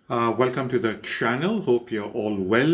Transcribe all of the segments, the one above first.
Welcome to the channel. Hope you're all well.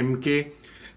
MK.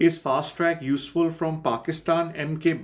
Is fast track useful from Pakistan? MK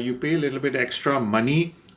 You pay a little bit extra money.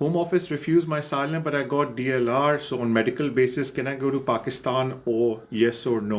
Home office refused my asylum but I got DLR, so on medical basis can I go to Pakistan or yes or no.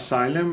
asylum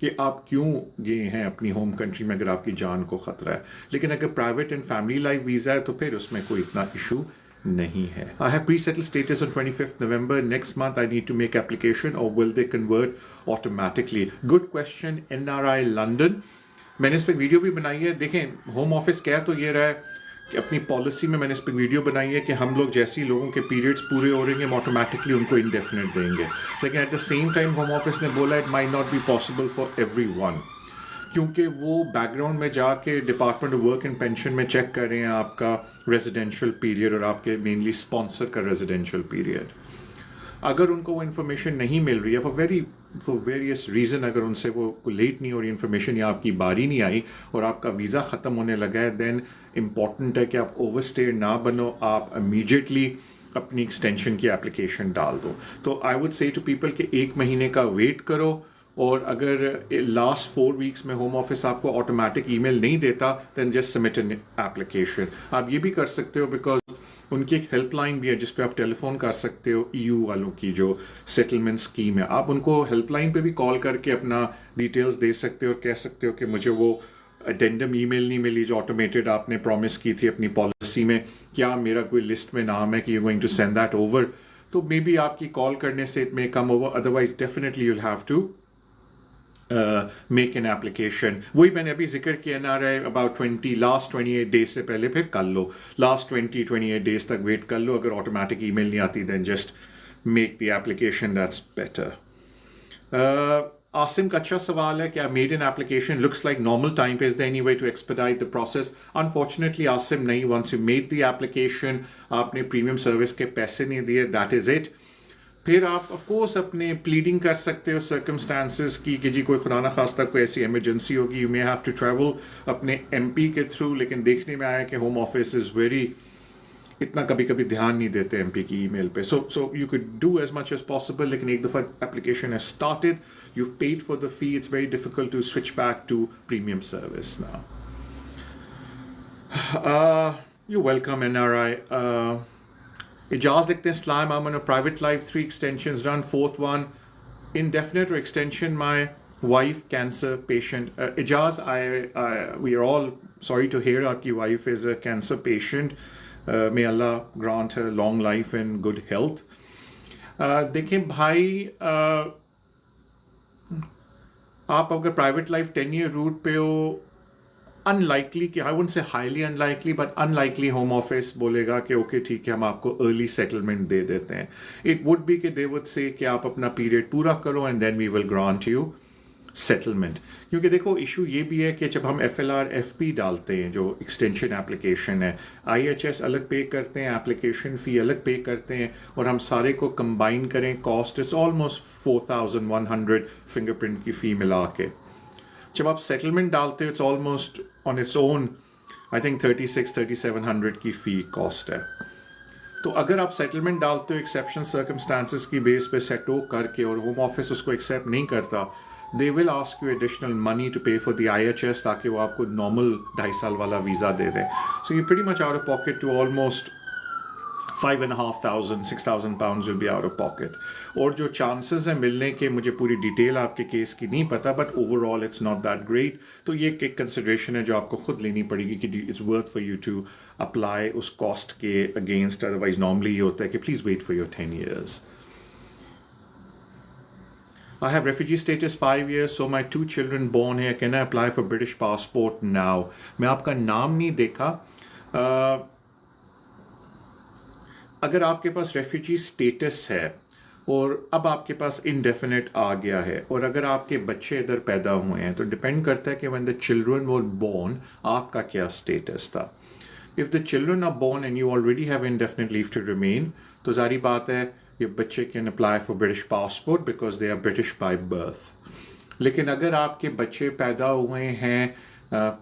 کہ آپ کیوں گئے ہیں اپنی home country میں اگر آپ کی جان کو خطرہ ہے. لیکن اگر private and family life visa ہے تو پھر اس میں کوئی اتنا ایشو نہیں ہے. I have pre-settled status on 25th November. Next month I need to make application or will they convert automatically? Good question. NRI London. میں نے اس پہ ویڈیو بھی بنائی ہے. دیکھیں ہوم آفس کہہ تو یہ رہا ہے کہ اپنی پالیسی میں نے اس پہ ویڈیو بنائی ہے کہ ہم لوگ جیسی لوگوں کے پیریڈس پورے ہو رہیں گے ہم آٹومیٹکلی ان کو انڈیفینٹ دیں گے. لیکن at the same time home office نے بولا it might not be possible for everyone, کیونکہ وہ بیک گراؤنڈ میں جا کے department of work and pension میں چیک کر رہے ہیں آپ کا ریزیڈینشیل پیریڈ اور آپ کے مینلی اسپانسر کا ریزیڈینشیل پیریڈ. اگر ان کو وہ انفارمیشن نہیں مل رہی ہے فار ویریس ریزن, اگر ان سے وہ لیٹ نہیں ہو رہی انفارمیشن یا آپ کی باری نہیں آئی اور آپ کا ویزا ختم ہونے لگا ہے, دین امپورٹنٹ ہے کہ آپ اوور اسٹے نہ بنو, آپ امیجیٹلی اپنی ایکسٹینشن کی اپلیکیشن ڈال دو. تو I would say to people کہ 1 مہینے کا ویٹ کرو, اور اگر لاسٹ 4 ویکس میں ہوم آفس آپ کو آٹومیٹک ای میل نہیں دیتا دین جسٹ سبمٹ این ایپلیکیشن. آپ یہ بھی کر سکتے ہو بیکاز ان کی ایک ہیلپ لائن بھی ہے جس پہ آپ ٹیلی فون کر سکتے ہو, EU والوں کی جو سیٹلمنٹ اسکیم ہے. آپ ان کو ہیلپ لائن پہ بھی کال کر کے اپنا ڈیٹیلز دے سکتے ہو اور کہہ سکتے ہو کہ مجھے وہ اڈینڈم ای میل نہیں ملی جو آٹومیٹڈ آپ نے پرومس کی تھی اپنی پالیسی میں, کیا میرا کوئی لسٹ میں نام ہے کہ you going to send that over. تو مے بی آپ کی کال کرنے سے it may come over, otherwise definitely you will have to make an application. وہی میں نے ابھی ذکر کیا نہ رہے اباؤٹ لاسٹ 28 ڈیز سے پہلے پھر کر لو, لاسٹ 28 ڈیز تک ویٹ کر لو. اگر آٹومیٹک ای میل نہیں آتی then just make the application, that's better. Asim کا اچھا سوال ہے, کیا made an application looks like normal time پہ, is there any way to expedite the process? Unfortunately Asim نہیں. Once you made the application, آپ نے پریمیم سروس کے پیسے نہیں دیے, دیٹ از اٹ. پھر آپ آف کورس اپنے پلیڈنگ کر سکتے ہو سرکمسٹانسز کی کہ جی کوئی خدا نخواستہ کوئی ایسی ایمرجنسی ہوگی, you may have to travel اپنے MP کے تھرو. لیکن دیکھنے میں آیا کہ ہوم آفس از ویری اتنا کبھی کبھی دھیان نہیں دیتے MP کی ای میل پہ. So you could do as much as possible, لیکن ایک دفعہ application has started, you paid for the fee, it's very difficult to switch back to premium service now. You welcome NRI. Ijaz لکھتے ہیں السلام علیکم, private life 3 extensions done, 4th one indefinite or extension, my wife cancer patient. Ijaz, we are all sorry to hear aapki wife is a cancer patient. May Allah grant her long life and good health. دیکھیں بھائی, آپ اگر private life 10 year route پہ ہو, unlikely کہ I wouldn't say highly unlikely but unlikely home office بولے گا کہ okay ٹھیک ہے ہم آپ کو ارلی سیٹلمنٹ دے دیتے ہیں. It would be کہ they would say کہ آپ اپنا پیریڈ پورا کرو and then we will grant you settlement. کیونکہ دیکھو ایشو یہ بھی ہے کہ جب ہم FLR FP ڈالتے ہیں جو ایکسٹینشن ایپلیکیشن ہے, IHS الگ پے کرتے ہیں, ایپلیکیشن فی الگ پے کرتے ہیں, اور ہم سارے کو کمبائن کریں cost is almost 4100 finger print کی فی ملا کے. جب آپ سیٹلمنٹ ڈالتے ہو it's almost on it's own I think 3600-3700 کی فی کاسٹ ہے. تو اگر آپ سیٹلمنٹ ڈالتے ہو ایکسیپشنل سرکمسٹانسز کی بیس پہ سیٹو کر کے اور ہوم آفس اس کو ایکسیپٹ نہیں کرتا, they will ask you additional money to pay for the IHS تاکہ وہ آپ کو نارمل 2.5 سال والا ویزا دے دیں. So you pretty much out of pocket to almost 5,500-6,000 pounds will be out of pocket. اور جو چانسز ہیں ملنے کے, مجھے پوری ڈیٹیل آپ کے کیس کی نہیں پتہ, but overall it's not that great. تو یہ ایک کنسیڈریشن ہے جو آپ کو خود لینی پڑے گی کہ it's worth for you to apply اس کاسٹ کے اگینسٹ. ادروائز نارملی یہ ہوتا ہے کہ please wait for your 10 years. I have refugee status 5 years, so my 2 children born here. Can I apply for British passport now? میں آپ کا نام نہیں دیکھا. اگر آپ کے پاس ریفیوجی اسٹیٹس ہے اور اب آپ کے پاس انڈیفینٹ آ گیا ہے, اور اگر آپ کے بچے ادھر پیدا ہوئے ہیں, تو ڈپینڈ کرتا ہے کہ when the children were born آپ کا کیا اسٹیٹس تھا. If the children are born and you already have indefinite leave to remain, تو ظاہری بات ہے یہ بچے can apply for British passport because they are British by birth. لیکن اگر آپ کے بچے پیدا ہوئے ہیں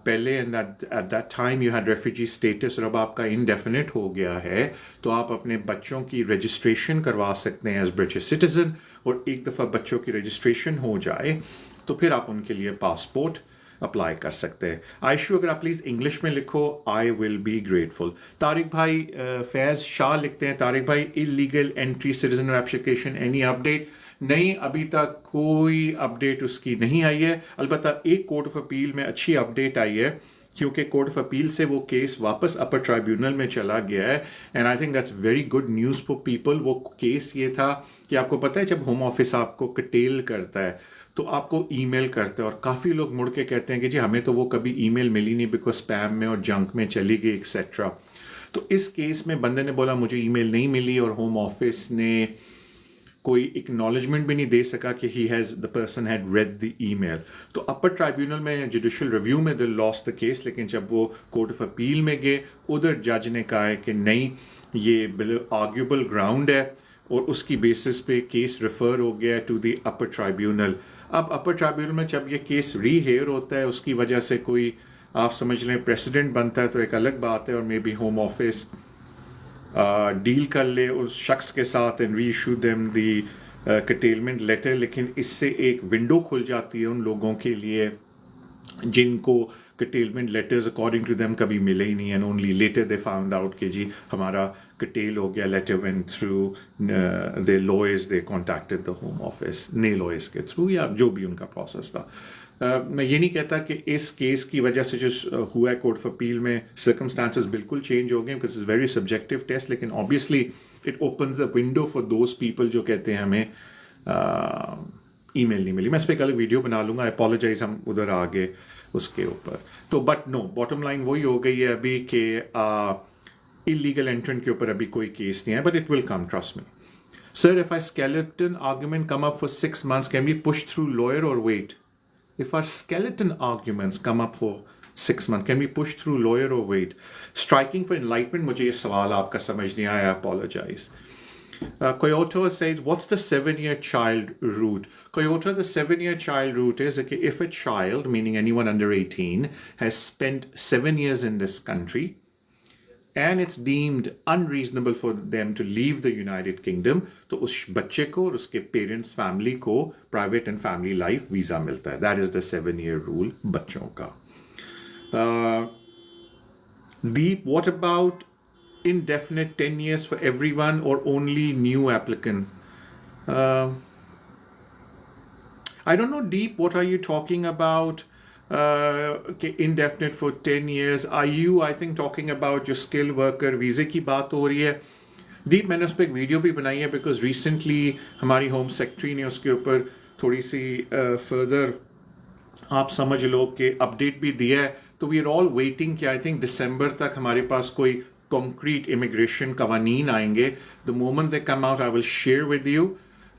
پہلے and at that time you had refugee status اور اب آپ کا indefinite ہو گیا ہے, تو آپ اپنے بچوں کی رجسٹریشن کروا سکتے ہیں as British citizen, اور ایک دفعہ بچوں کی رجسٹریشن ہو جائے تو پھر آپ ان کے لیے پاسپورٹ اپلائی کر سکتے ہیں. عائشو اگر آپ پلیز انگلش میں لکھو, I will be grateful. Tariq بھائی فیض شاہ لکھتے ہیں, طارق بھائی illegal entry citizen application any update? نہیں ابھی تک کوئی اپڈیٹ اس کی نہیں آئی ہے. البتہ ایک کورٹ آف اپیل میں اچھی اپڈیٹ آئی ہے کیونکہ کورٹ آف اپیل سے وہ کیس واپس اپر ٹرائیبیونل میں چلا گیا ہے. And I think that's very good news for people. وہ کیس یہ تھا کہ آپ کو پتہ ہے جب ہوم آفس آپ کو کٹیل کرتا ہے تو آپ کو ای میل کرتا ہے, اور کافی لوگ مڑ کے کہتے ہیں کہ جی ہمیں تو وہ کبھی ای میل ملی نہیں بیکاز اسپیم میں اور جنک میں چلی گئی ایکسیٹرا. تو اس کیس میں بندے نے بولا مجھے ای میل نہیں ملی اور ہوم آفس نے کوئی اکنالجمنٹ بھی نہیں دے سکا کہ the person had read the email. تو اپر ٹرائیبیونل میں جوڈیشل ریویو میں دے لاسٹ دا کیس, لیکن جب وہ کورٹ آف اپیل میں گئے ادھر جج نے کہا ہے کہ نہیں یہ آرگیوبل گراؤنڈ ہے, اور اس کی بیسس پہ کیس ریفر ہو گیا ٹو دی اپر ٹرائیبیونل. اب اپر ٹرائیبیونل میں جب یہ کیس ری ہیئر ہوتا ہے اس کی وجہ سے کوئی آپ سمجھ لیں پریسیڈنٹ بنتا ہے تو ایک الگ بات ہے, اور maybe home office deal کر لے اس شخص کے ساتھ and reissue them the settlement letter. لیکن اس سے ایک ونڈو کھل جاتی ہے ان لوگوں کے لیے جن کو کٹیلمنٹ لیٹرز اکارڈنگ ٹو دیم کبھی ملے ہی نہیں, and only later they found out کہ جی ہمارا کٹیل ہو گیا. Later went through the lawyers, they contacted the home office نئے لوئرز کے تھرو یا جو بھی ان کا پروسیس تھا. میں یہ نہیں کہتا کہ اس کیس کی وجہ سے جو ہوا ہے کورٹ آف اپیل میں سرکمسٹانسز بالکل چینج ہو گئے because it's very subjective test, لیکن obviously it opens the window for those people جو کہتے ہیں ہمیں ای میل نہیں ملی. میں اس پہ ایک الگ ویڈیو بنا لوں گا, آئی اپالوجائز, ہم ادھر آگے اس کے اوپر. تو بٹ نو باٹم لائن وہی ہو گئی ہے ابھی کہ illegal entrant کے اوپر ابھی کوئی کیس نہیں ہے, but it will come, trust me. Sir, if our skeleton argument come up for 6 months, can we push through lawyer or wait? If our skeleton arguments come up for 6 months, can we push through lawyer or wait? Striking for enlightenment, مجھے یہ سوال آپ کا سمجھ نہیں آیا, apologize. Kyoto says, what's the 7-year child route? Kyoto, the 7-year child route is that if a child, meaning anyone under 18, has spent 7 years in this country, and it's deemed unreasonable for them to leave the United Kingdom, تو اس بچے کو اور اس کے parents family کو private and family life visa ملتا ہے. That is the 7-year rule بچوں کا. Deep, what about indefinite 10 years for everyone or only new applicant? I don't know, Deep, what are you talking about? Indefinite for 10 years. Are you, I think, talking about جو skilled worker visa کی بات ہو رہی ہے؟ Deep میں نے اس پہ ایک video بھی بنائی ہے بیکاز ریسنٹلی ہماری ہوم سیکٹری نے اس کے اوپر تھوڑی سی فردر آپ سمجھ لو کہ اپڈیٹ بھی دیا ہے. تو وی آر آل ویٹنگ کہ آئی تھنک دسمبر تک ہمارے پاس کوئی concrete immigration قوانین آئیں گے. The moment they come out, I will share with you.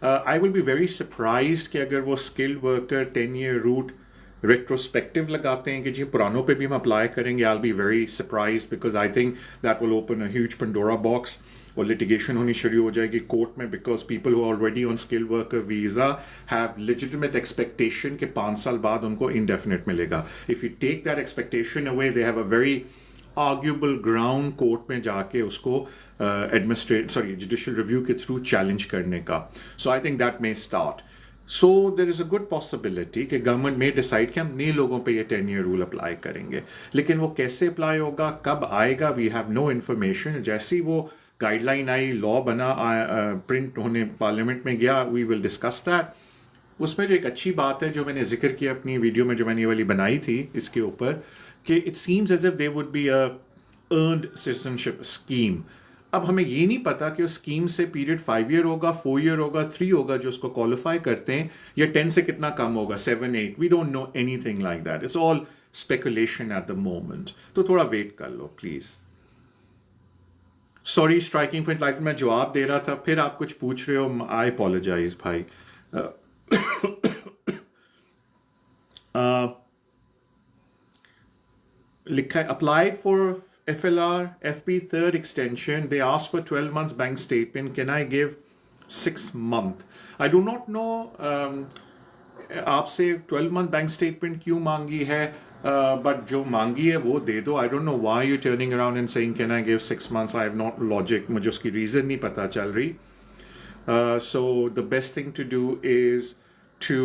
I will be very surprised کہ اگر وہ skilled worker 10-year route retrospective لگاتے ہیں کہ جی پرانوں پہ بھی ہم اپلائی کریں گے. I'll be very surprised because I think that will open a huge Pandora box. اور litigation ہونی شروع ہو جائے گی کورٹ میں because people who are already on skilled worker visa have legitimate expectation کہ 5 سال بعد ان کو indefinite ملے گا. If you take that expectation away, they have a very arguable ground کورٹ میں جا کے اس کو جوڈیشل ریویو کے تھرو چیلنج کرنے کا. So I think that may start. So there is a good possibility کہ گورنمنٹ میں ڈیسائڈ کہ ہم نئے لوگوں پہ یہ 10-year رول اپلائی کریں گے. لیکن وہ کیسے اپلائی ہوگا, کب آئے گا, وی ہیو نو انفارمیشن. جیسی وہ گائیڈ لائن آئی, لا بنا, پرنٹ ہونے پارلیمنٹ میں گیا, وی ول ڈسکس دیٹ. اس میں جو ایک اچھی بات ہے جو میں نے ذکر کیا اپنی ویڈیو میں جو میں نے یہ والی بنائی تھی اس کے اوپر, کہ it seems as if they would be a earned citizenship scheme. اب ہمیں یہ نہیں پتا کہ اس اسکیم سے پیریڈ 5 year ہوگا, 4 year ہوگا, 3 ہوگا جو اس کو کوالیفائی کرتے ہیں, یا 10 سے کتنا کم ہوگا, 7, 8. We don't know anything like that. It's all speculation at the moment. تو تھوڑا ویٹ کر لو please. Sorry striking for enlightenment, میں جواب دے رہا تھا, پھر آپ کچھ پوچھ رہے ہو. آئی اپالوجائز بھائی. لکھا ہے applied for FLR FP third extension, they asked for 12 months bank statement, can I give 6 month? I do not know آپ سے 12 month bank statement کیوں مانگی ہے, but جو مانگی ہے وہ دے دو. I don't know why you're turning around and saying can I give 6 months? I have not logic, مجھے اس کی reason نہیں پتا چل رہی. So the best thing to do is to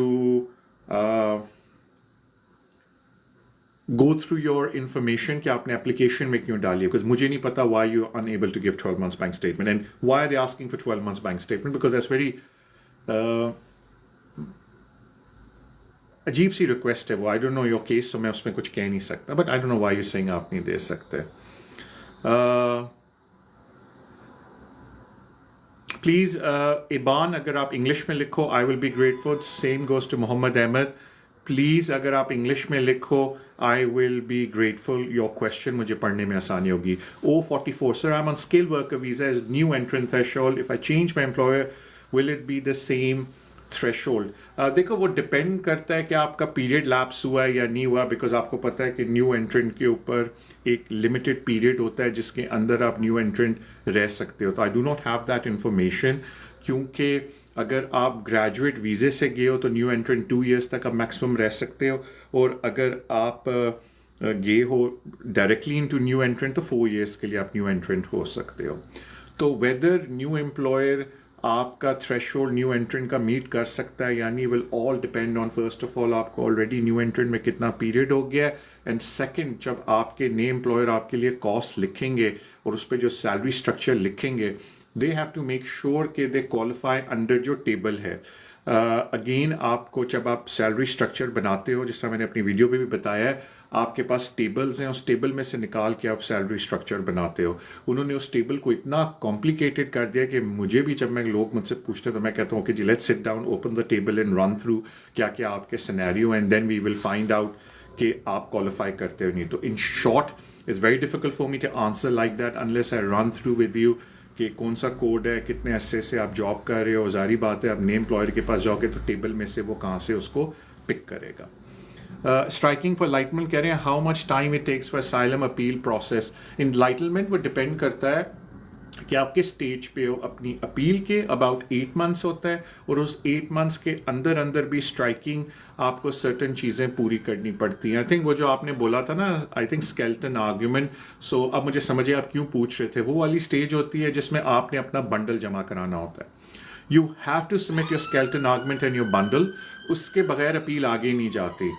go through your information کہ آپ نے اپلیکیشن میں کیوں ڈالی ہے, because مجھے نہیں پتا why you are unable to give 12 months bank statement and why are they asking for 12 months bank statement, because that's very عجیب سی ریکویسٹ ہے وہ. I don't know your case, تو میں اس میں کچھ کہہ نہیں سکتا, but I don't know why you saying آپ نہیں دے سکتے. پلیز ایبان اگر آپ انگلش میں لکھو I will be grateful. Same goes to Muhammad Ahmad. Please اگر آپ انگلش میں لکھو I will be grateful. Your question مجھے پڑھنے میں آسانی ہوگی. O44 sir I am on skill worker visa as new entrant threshold. If I change my employer will it be the same threshold? دیکھو وہ ڈپینڈ کرتا ہے کہ آپ کا پیریڈ لیپس ہوا ہے یا نہیں ہوا, بیکاز آپ کو پتہ ہے کہ نیو انٹرنٹ کے اوپر ایک لمیٹڈ پیریڈ ہوتا ہے جس کے اندر آپ نیو انٹرنٹ رہ سکتے ہو. تو I do not have that information, کیونکہ اگر آپ گریجویٹ ویزے سے گئے ہو تو نیو انٹرنٹ 2 ایئرس تک آپ میکسیمم رہ سکتے ہو, اور اگر آپ گئے ہو ڈائریکٹلی انٹو نیو انٹرنٹ تو 4 ایئرس کے لیے آپ نیو انٹرنٹ ہو سکتے ہو. تو ویدر نیو امپلائر آپ کا تھریش ہولڈ نیو انٹرنٹ کا میٹ کر سکتا ہے یعنی will all depend on first of all آپ کو آلریڈی نیو انٹرنٹ میں کتنا پیریڈ ہو گیا ہے, اینڈ سیکنڈ جب آپ کے نئے امپلائر آپ کے لیے کاسٹ لکھیں گے اور اس پہ جو سیلری اسٹرکچر لکھیں گے, they have to make sure کہ دے کوالیفائی انڈر جو ٹیبل ہے. اگین آپ کو جب آپ سیلری اسٹرکچر بناتے ہو, جس طرح میں نے اپنی ویڈیو پہ بھی بتایا ہے, آپ کے پاس ٹیبلز ہیں, اس ٹیبل میں سے نکال کے آپ سیلری اسٹرکچر بناتے ہو. انہوں نے اس ٹیبل کو اتنا کمپلیکیٹڈ کر دیا کہ مجھے بھی جب میں لوگ مجھ سے پوچھتے ہیں تو میں کہتا ہوں کہ جی let's sit down, open the table and run through کیا کیا آپ کے scenario, and then we will find out کہ آپ کوالیفائی کرتے ہو نہیں. تو in short it's very difficult for me to answer like that unless I run through with you کہ کون سا کوڈ ہے, کتنے عرصے سے آپ جاب کر رہے ہو. ظاہری بات ہے آپ نئے امپلائر کے پاس جاؤ گے تو ٹیبل میں سے وہ کہاں سے اس کو پک کرے گا. اسٹرائکنگ فار لائٹمنٹ کہہ رہے ہیں how much time it takes for asylum appeal process. Enlightenment وہ ڈپینڈ کرتا ہے کہ آپ کس اسٹیج پہ ہو اپنی اپیل کے. اباؤٹ 8 months ہوتا ہے, اور اس 8 months کے اندر بھی اسٹرائکنگ آپ کو سرٹن چیزیں پوری کرنی پڑتی ہیں. آئی تھنک وہ جو آپ نے بولا تھا نا, آئی تھنک اسکیلٹن آرگیومنٹ, سو اب مجھے سمجھے آپ کیوں پوچھ رہے تھے. وہ والی اسٹیج ہوتی ہے جس میں آپ نے اپنا بنڈل جمع کرانا ہوتا ہے. You have to submit your skeleton argument and your bundle. اس کے بغیر اپیل آگے نہیں جاتی.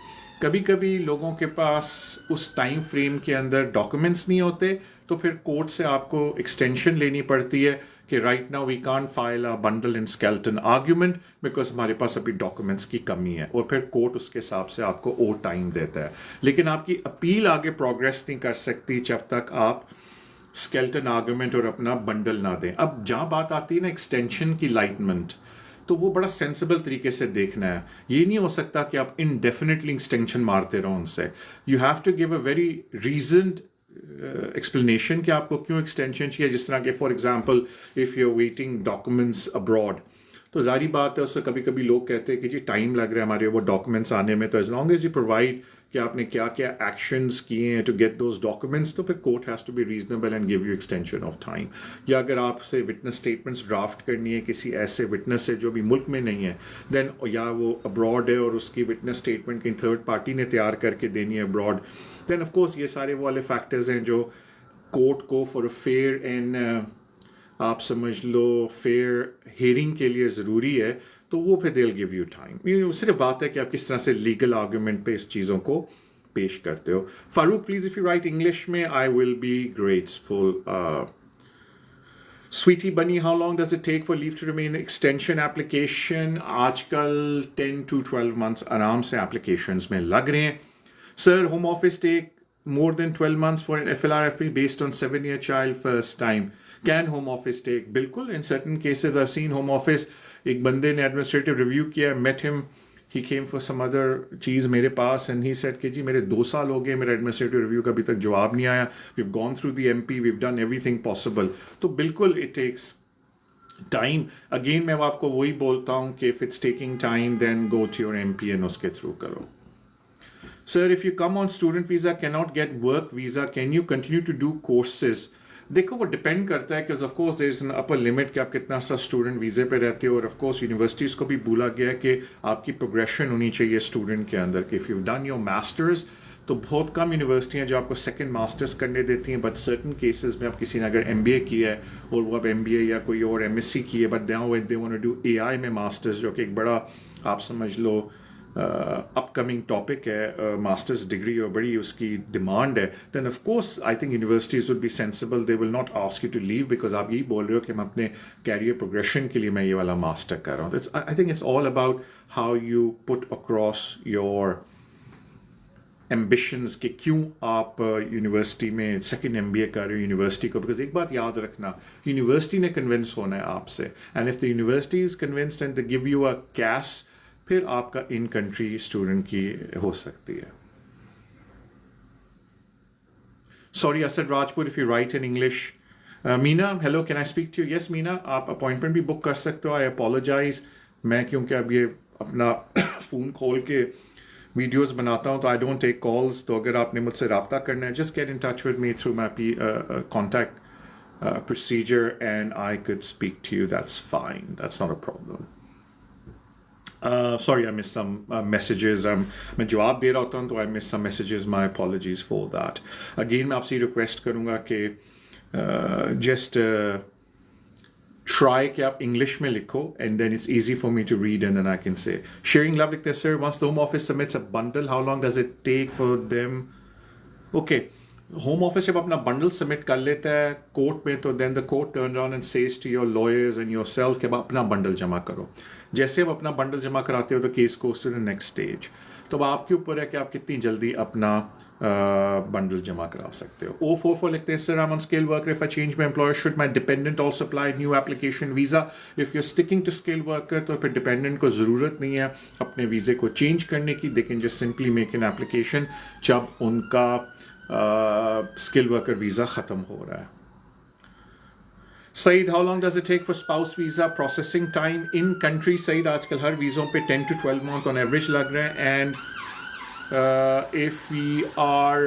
کبھی کبھی لوگوں کے پاس اس ٹائم فریم کے اندر ڈاکومنٹس نہیں ہوتے, تو پھر کورٹ سے آپ کو ایکسٹینشن لینی پڑتی ہے کہ right now we can't file a bundle and skeleton argument because ہمارے پاس ابھی ڈاکومنٹس کی کمی ہے, اور پھر کورٹ اس کے حساب سے آپ کو اور ٹائم دیتا ہے. لیکن آپ کی اپیل آگے پروگریس نہیں کر سکتی جب تک آپ اسکیلٹن آرگیومنٹ اور اپنا بنڈل نہ دیں. اب جہاں بات آتی ہے نا ایکسٹینشن کی لائٹمنٹ, تو وہ بڑا سینسیبل طریقے سے دیکھنا ہے. یہ نہیں ہو سکتا کہ آپ انڈیفینیٹلی ایکسٹینشن مارتے رہو ان سے. You have to give a very reasoned explanation کہ آپ کو کیوں ایکسٹینشن چاہیے. جس طرح کہ for example if you are waiting documents abroad, تو ظاہری بات ہے اس سے کبھی کبھی لوگ کہتے ہیں کہ جی ٹائم لگ رہا ہے ہمارے وہ ڈاکومنٹس آنے میں, تو as long as you provide کہ آپ نے کیا کیا ایکشنز کیے ہیں ٹو گیٹ دوز ڈاکومنٹس, تو پھر court has to be reasonable and give you extension of time. یا اگر آپ سے وٹنس اسٹیٹمنٹس ڈرافٹ کرنی ہے کسی ایسے وٹنس سے جو بھی ملک میں نہیں ہے, دین یا وہ ابراڈ ہے اور اس کی وٹنس اسٹیٹمنٹ کہیں تھرڈ پارٹی نے تیار کر کے دینی ہے ابراڈ, دین آف کورس یہ سارے وہ والے فیکٹرز ہیں جو کورٹ کو فار اے فیئر اینڈ آپ سمجھ لو فیئر ہیئرنگ کے لیے ضروری ہے. تو وہ پھر دے ول گیو یو ٹائم. یہ صرف بات ہے کہ آپ کس طرح سے لیگل آرگیومنٹ پہ اس چیزوں کو پیش کرتے ہو. Farooq please if you write English میں I will be grateful. Sweety Bunny how long does it take for leave to remain extension application. آج کل 10 to 12 months آرام سے ایپلیکیشنز میں لگ رہے ہیں. Sir home office take more than 12 months for an FLRFP based on 7-year child first time. Can home office take? بالکل. In certain cases I've seen home office. ایک بندے نے administrative review کیا, met him, he came for some other چیز میرے پاس and he said کہ جی میرے 2 سال ہو گئے میرا administrative review کا ابھی تک جواب نہیں آیا. We've gone through the MP, we've done everything possible. تو بالکل it takes time. Again میں آپ کو وہی بولتا ہوں کہ if it's taking time then go to your MP and اس کے through کرو. Sir, if you come on student visa, cannot get work visa, can you continue to do courses? دیکھو وہ ڈپینڈ کرتا ہے کہ of course there is an upper limit کہ آپ کتنا سا اسٹوڈنٹ ویزے پہ رہتے ہو, اور آف کورس یونیورسٹیز کو بھی بولا گیا ہے کہ آپ کی پروگریشن ہونی چاہیے اسٹوڈنٹ کے اندر کہ if you done your masters, تو بہت کم یونیورسٹیاں جو آپ کو سیکنڈ ماسٹرز کرنے دیتی ہیں, بٹ سرٹن کیسز میں آپ کسی نے اگر ایم بی اے کیا ہے اور وہ اب ایم بی اے یا کوئی اور ایم ایس سی کی ہے, but they want to do A I میں ماسٹرز, جو کہ ایک بڑا آپ سمجھ لو اپ کمنگ ٹاپک ہے ماسٹرز ڈگری اور بڑی اس کی ڈیمانڈ ہے, then of course I think universities will be sensible, they will not ask you to leave because آپ یہی بول رہے ہو کہ میں اپنے کیریئر پروگریشن کے لیے میں یہ والا ماسٹر کر رہا ہوں. I think it's all about how you put across your ambitions کہ کیوں آپ یونیورسٹی میں سیکنڈ ایم بی اے کر رہے ہو یونیورسٹی کو. بیکاز ایک بات یاد رکھنا, یونیورسٹی نے کنونس ہونا ہے آپ سے, and if the university is convinced and they give you a cash, پھر آپ کا ان کنٹری اسٹوڈنٹ کی ہو سکتی ہے. Sorry Asad Rajpur, if you write in English. Meena, hello, can I speak to you? Yes Meena, آپ اپوائنٹمنٹ بھی بک کر سکتے ہو. آئی اپولوجائز, میں کیونکہ اب یہ اپنا فون کھول کے ویڈیوز بناتا ہوں تو آئی ڈونٹ ٹیک کالز, تو اگر آپ نے مجھ سے رابطہ کرنا ہے just get in touch with me through my contact procedure and I could speak to you. That's fine. That's not a problem. Sorry, I missed some messages. میں جواب دے رہا ہوتا ہوں تو I missed some messages. My apologies for that. Again, میں آپ سے request کروں گا کہ just try کہ آپ انگلش میں لکھو and then it's easy for me to read and then I can say. Sharing love لکھتے sir, once the home office submits a bundle, how long does it take for them? Okay. Home office جب اپنا bundle submit کر لیتا ہے court میں تو then the court turn around and says to your lawyers and yourself کہ اپنا bundle جمع کرو. جیسے آپ اپنا بنڈل جمع کراتے ہو تو case goes to the next stage. تو اب آپ کے اوپر ہے کہ آپ کتنی جلدی اپنا بنڈل جمع کرا سکتے ہو. 044 لکھتے ہیں سر, I'm on skilled worker. If I change my employer, should my dependent also apply new application visa? If you're sticking to skilled worker تو پھر ڈپینڈنٹ کو ضرورت نہیں ہے اپنے ویزے کو چینج کرنے کی. They can just simply make an application جب ان کا اسکل ورکر ویزا ختم ہو رہا ہے. Saeed, how long does it take for spouse visa processing time in country? Saeed, آج کل ہر ویزوں پہ 10 to 12 month آن ایوریج لگ رہے ہیں. And if we are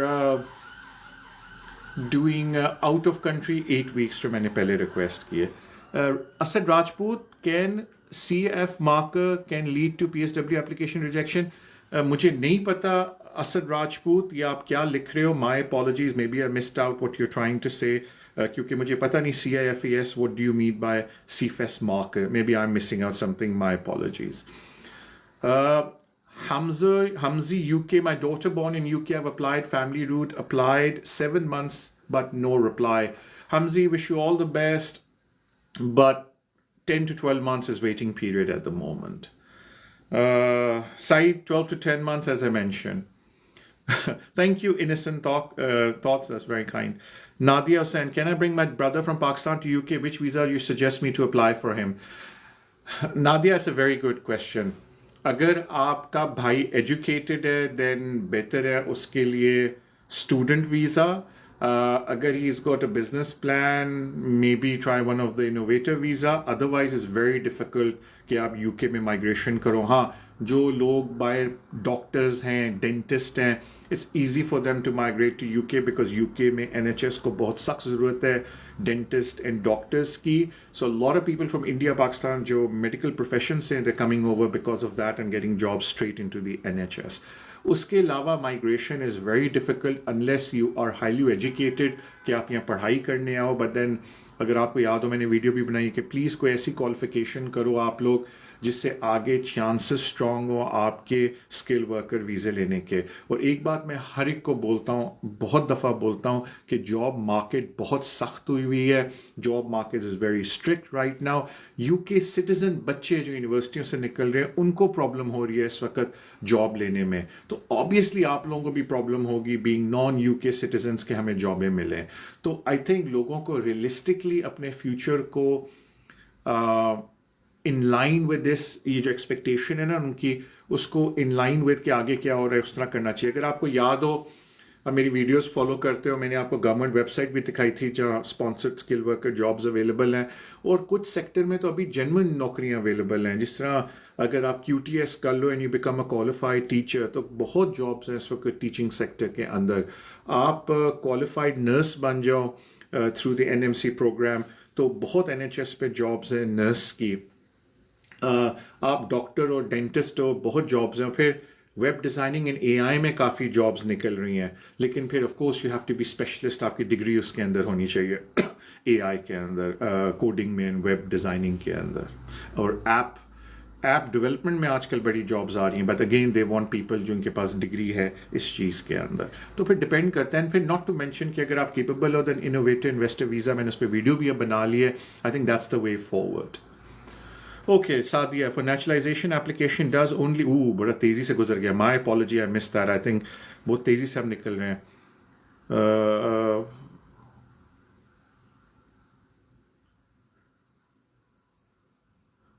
doing out of country 8 weeks جو میں نے پہلے ریکویسٹ کی ہے. Asad Rajput, can CF marker can lead to PSW application rejection? مجھے نہیں پتا اسد راجپوت یہ آپ کیا لکھ رہے ہو. My apologies, maybe I missed out what you trying to say, کیونکہ مجھے پتہ نہیں CIFES what do you mean by CFES marker. Maybe I'm missing out something. My apologies. Hamzi, UK, my daughter born in UK. I've applied family route, applied 7 months but no reply. Hamzi, wish you all the best, but 10 to 12 months is waiting period at the moment. Saeed, 12 to 10 months as I mentioned. Thank you, innocent thoughts, that's very kind. Nadia Hussain, can I bring my brother from Pakistan to UK? Which visa you suggest me to apply for him? Nadia, it's a very good question. اگر آپ کا بھائی educated ہے دین بہتر ہے اس کے لیے student visa. اگر he is got a business plan, maybe try one of the innovator visa. Otherwise is very difficult کہ آپ یو کے میں مائگریشن کرو. ہاں, جو لوگ باہر ڈاکٹرز ہیں, ڈینٹسٹ ہیں, it's easy for them to migrate to U K because U K میں NHS کو بہت سخت ضرورت ہے ڈینٹسٹ اینڈ ڈاکٹرس کی. So lot of people from India Pakistan جو میڈیکل پروفیشن سے they coming over because of that and getting job straight into the NHS. اس کے علاوہ migration is very difficult unless you are highly educated کہ آپ یہاں پڑھائی کرنے آؤ. بٹ دین اگر آپ کو یاد ہو, میں نے ویڈیو بھی بنائی کہ پلیز کوئی ایسی کوالیفیکیشن کرو آپ لوگ جس سے آگے چانسز اسٹرانگ ہوں آپ کے اسکل ورکر ویزے لینے کے. اور ایک بات میں ہر ایک کو بولتا ہوں, بہت دفعہ بولتا ہوں کہ جاب مارکیٹ بہت سخت ہوئی ہے. Job market is very strict right now. U K citizen بچے جو یونیورسٹیوں سے نکل رہے ہیں ان کو پرابلم ہو رہی ہے اس وقت جاب لینے میں. تو آبویسلی آپ لوگوں کو بھی پرابلم ہوگی بینگ نان یو کے سٹیزنس کے ہمیں جابیں ملیں. تو آئی تھنک لوگوں کو ریئلسٹکلی اپنے فیوچر کو ان لائن ود دس, یہ جو ایکسپیکٹیشن ہے نا ان کی, اس کو ان لائن ود کہ آگے کیا ہو رہا ہے اس طرح کرنا چاہیے. اگر آپ کو یاد ہو, اب میری ویڈیوز فالو کرتے ہو, میں نے آپ کو گورنمنٹ ویب سائٹ بھی دکھائی تھی جہاں sponsored skill worker jobs available ہیں. اور کچھ سیکٹر میں تو ابھی جینوئن نوکریاں اویلیبل ہیں. جس طرح اگر آپ QTS کر لو and you become a qualified teacher تو بہت جابس ہیں اس وقت ٹیچنگ سیکٹر کے اندر. آپ کوالیفائڈ نرس بن جاؤ تھرو دی NMC پروگرام تو بہت NHS پہ جابس ہیں نرس کی. آپ ڈاکٹر اور ڈینٹسٹ ہو, بہت جابس ہیں. پھر ویب ڈیزائننگ اینڈ AI میں کافی جابس نکل رہی ہیں. لیکن پھر of course you have to be specialist, آپ کی ڈگری اس کے اندر ہونی چاہیے AI کے اندر, کوڈنگ میں, ویب ڈیزائننگ کے اندر, اور ایپ ایپ ڈیولپمنٹ میں آج کل بڑی جابز آ رہی ہیں, but again they want people جو ان کے پاس ڈگری ہے اس چیز کے اندر. تو پھر ڈپینڈ کرتا ہے. پھر ناٹ ٹو مینشن کہ اگر آپ کیپیبل ہو دین انوویٹو انویسٹر ویزا, میں نے اس پہ ویڈیو بھی اب بنا لی ہے. I think that's the way forward. Okay Sadia, for naturalisation application does only, بڑا تیزی سے گزر گیا, my apology, I miss that. I think بہت تیزی سے ہم نکل رہے ہیں.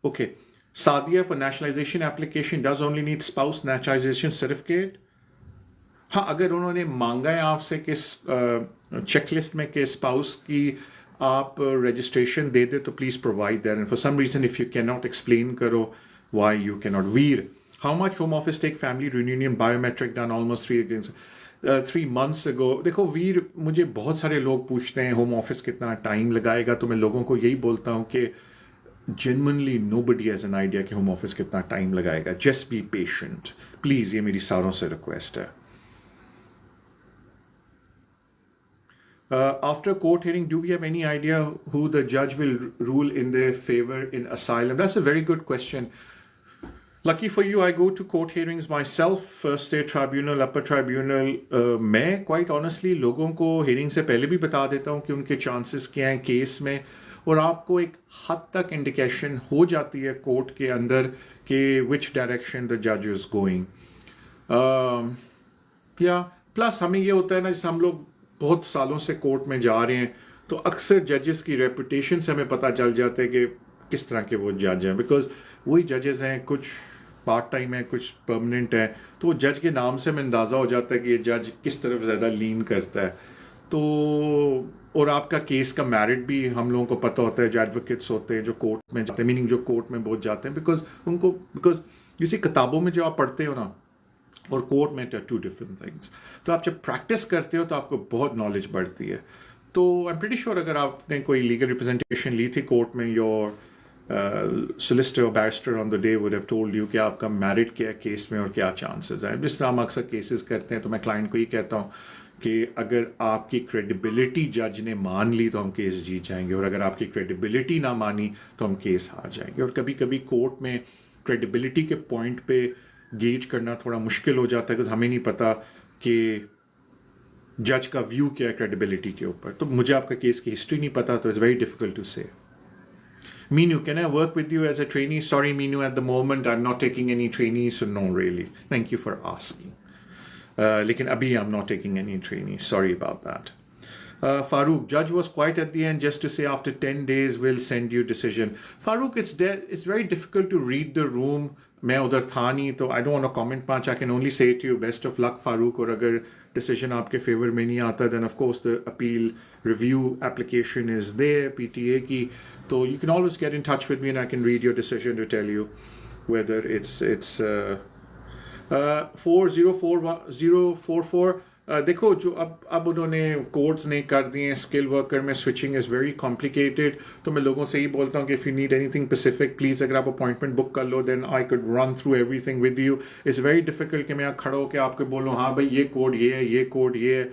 Okay Sadia, for nationalisation application does only need spouse naturalisation certificate. ہاں اگر انہوں نے مانگا ہے آپ سے کہ چیک لسٹ میں کہ اسپاؤس کی آپ رجسٹریشن دے دے تو please provide that. And for some reason if you can not explain کرو why you can not. Veer, how much home office take family reunion biometric done almost 3 months ago. دیکھو ویر, مجھے بہت سارے لوگ پوچھتے ہیں ہوم آفس کتنا time لگائے گا, تو میں لوگوں کو یہی بولتا ہوں کہ جنونلی نو بڈی ہیز این آئیڈیا کہ ہوم آفس کتنا ٹائم لگائے گا. جسٹ بی پیشنٹ پلیز, یہ میری ساروں سے ریکویسٹ ہے. After court hearing, do we have any idea who the judge will rule in their favor in asylum? That's a very good question. Lucky for you, I go to court hearings myself, first state tribunal, upper tribunal. میں quite honestly لوگوں کو hearing سے پہلے بھی بتا دیتا ہوں کہ ان کے chances کیا ہیں کیس میں, اور آپ کو ایک حد تک انڈیکیشن ہو جاتی ہے کورٹ کے اندر کہ which direction the judge is going. Plus ہمیں یہ ہوتا ہے نا, جیسے ہم لوگ بہت سالوں سے کورٹ میں جا رہے ہیں, تو اکثر ججز کی ریپوٹیشن سے ہمیں پتہ چل جاتا ہے کہ کس طرح کے وہ جج ہیں, بیکاز وہی ججز ہیں, کچھ پارٹ ٹائم ہیں, کچھ پرماننٹ ہیں, تو وہ جج کے نام سے ہمیں اندازہ ہو جاتا ہے کہ یہ جج کس طرف زیادہ لین کرتا ہے. تو اور آپ کا کیس کا میرٹ بھی ہم لوگوں کو پتہ ہوتا ہے, جو ایڈوکیٹس ہوتے ہیں جو کورٹ میں جاتے ہیں, میننگ جو کورٹ میں بہت جاتے ہیں, بیکاز اسی کتابوں میں جو آپ پڑھتے ہو نا اور کورٹ میں ٹو ڈفرنٹ تھنگس. تو آپ جب پریکٹس کرتے ہو تو آپ کو بہت نالج بڑھتی ہے. تو آئی ایم پریٹی شیور اگر آپ نے کوئی لیگل ریپرزنٹیشن لی تھی کورٹ میں, یور سولسٹر اور barrister on the day would have told you کہ آپ کا میرٹ کیا ہے کیس میں اور کیا چانسز ہیں. جس طرح ہم اکثر کیسز کرتے ہیں تو میں کلائنٹ کو یہ کہتا ہوں کہ اگر آپ کی کریڈیبلٹی جج نے مان لی تو ہم کیس جیت جائیں گے, اور اگر آپ کی کریڈیبلٹی نہ مانی تو ہم کیس ہار جائیں گے. اور کبھی کبھی کورٹ میں کریڈیبلٹی کے پوائنٹ پہ گیج کرنا تھوڑا مشکل ہو جاتا ہے, کیونکہ ہمیں نہیں پتہ کہ جج کا ویو کیا ہے کریڈیبلٹی کے اوپر. تو مجھے آپ کا کیس کی ہسٹری نہیں پتا, تو it's very difficult to say. Meenu, can I work with you as a trainee? Sorry Meenu, at the moment I am not taking any trainee, so no really. Thank you for asking. لیکن ابھی I am not taking any trainee, sorry about that. Farooq, judge was quiet at the end just to say after 10 days we'll send you decision. Farooq, it's very difficult to read the room. میں ادھر تھا نہیں, تو I don't want to comment much. I can only say to you best of luck Farooq. اور اگر decision آپ کے fever میں نہیں آتا then of course the appeal review application is there, PTA کی, تو you can always get in touch with me and I can read your decision to tell you whether it's 404044. دیکھو جو اب انہوں نے کوڈز نے کر دیے ہیں اسکل ورکر میں, سوئچنگ از ویری کمپلیکیٹڈ. تو میں لوگوں سے یہی بولتا ہوں کہ if you need anything specific please اگر آپ اپوائنٹمنٹ بک کر لو then I could run through everything with you. It's very difficult کہ میں یہاں کھڑا ہو کے آپ کو بولوں ہاں بھائی یہ کوڈ یہ ہے, یہ کوڈ یہ ہے.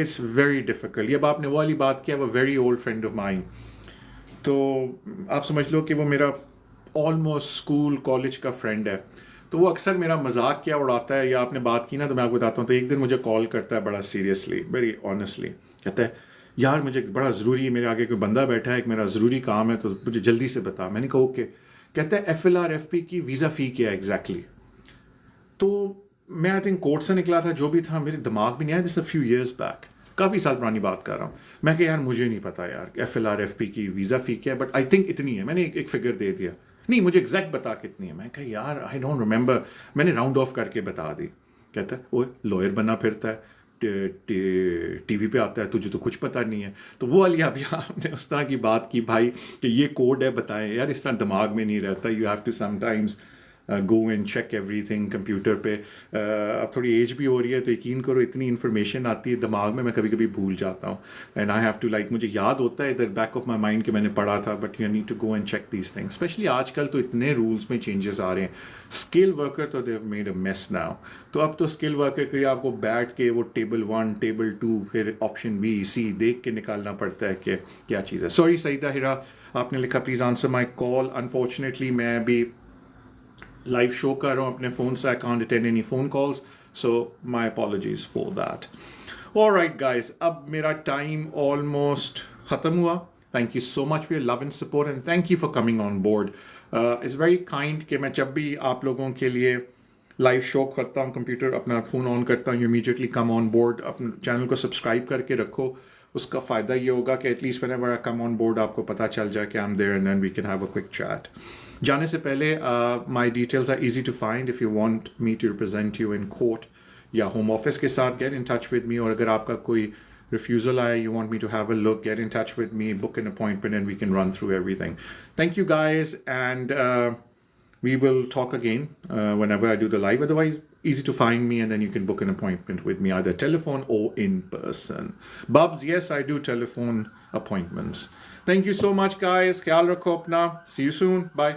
It's very difficult. اب آپ نے وہ والی بات کیا, وہ very old friend of mine, تو آپ سمجھ لو کہ وہ میرا آلموسٹ اسکول کالج کا فرینڈ ہے. تو وہ اکثر میرا مذاق کیا اڑاتا ہے, یا آپ نے بات کی نا تو میں آپ کو بتاتا ہوں. تو ایک دن مجھے کال کرتا ہے بڑا سیریسلی, ویری آنیسٹلی, کہتا ہے یار مجھے بڑا ضروری ہے, میرے آگے کوئی بندہ بیٹھا ہے, ایک میرا ضروری کام ہے, تو مجھے جلدی سے بتا. میں نے کہا اوکے. کہتا ہے FLRFP کی ویزا فی کیا ہے ایگزیکٹلی. تو میں آئی تھنک کورٹ سے نکلا تھا, جو بھی تھا میرے دماغ میں نہیں آیا. جیسے فیو ایئرس بیک, کافی سال پرانی بات کر رہا ہوں. میں کہ یار مجھے نہیں پتا یار FLRFP کی ویزا فی کیا ہے, بٹ آئی تھنک اتنی ہے. میں نے ایک فگر دے دیا, نہیں مجھے ایگزیکٹ بتا کتنی ہے. میں کہا یار آئی ڈونٹ ریمبر, میں نے راؤنڈ آف کر کے بتا دی. کہتا ہے وہ لائر بنا پھرتا ہے, ٹی وی پہ آتا ہے, تجھے تو کچھ پتہ نہیں ہے. تو وہ والی ابھی آپ نے اس طرح کی بات کی بھائی کہ یہ کوڈ ہے بتائیں, یار اس طرح دماغ میں نہیں رہتا. You have to sometimes go and check everything computer پہ. اب تھوڑی ایج بھی ہو رہی ہے تو یقین کرو اتنی انفارمیشن آتی ہے دماغ میں کبھی کبھی بھول جاتا ہوں. And I have to like, مجھے یاد ہوتا ہے ادھر بیک آف مائی مائنڈ کہ میں نے پڑھا تھا, but you need to go and check these things. Especially آج کل تو اتنے رولس میں چینجز آ رہے ہیں. اسکل ورکر تو they have made a mass now. تو اب تو اسکل ورکر کے لیے آپ کو بیٹھ کے وہ ٹیبل 1 ٹیبل 2 پھر آپشن B C دیکھ کے نکالنا پڑتا ہے کہ کیا چیز ہے. سوری سعیدہ ہیرا, آپ نے لکھا please answer my call. Unfortunately میں بھی live show kar raha hu apne phone se. I can't attend any phone calls, so my apologies for that. All right guys, ab mera time almost khatam hua. Thank you so much for your love and support, and thank you for coming on board. It's very kind کہ میں جب بھی آپ لوگوں کے لیے live شو کرتا ہوں, کمپیوٹر اپنا فون آن کرتا ہوں, you immediately come on board. اپنے چینل کو سبسکرائب کر کے رکھو. اس کا فائدہ یہ ہوگا کہ at least whenever I come on board آپ کو پتہ چل جائے کہ I'm there, and then we can have a quick chat. جانے سے پہلے my details are easy to find if you want me to represent you in court یا ہوم آفس کے ساتھ. get in touch with me. اور اگر آپ کا کوئی refusal آئے, you want me to have a look, get in touch with me, book an appointment, and we can run through everything. Thank you guys, and we will talk again whenever I do the live. Otherwise, easy to find me, and then you can book an appointment with me, either telephone or in person. Bubs, yes, I do telephone appointments. Thank you so much guys. Khayal rakho apna. See you soon. Bye.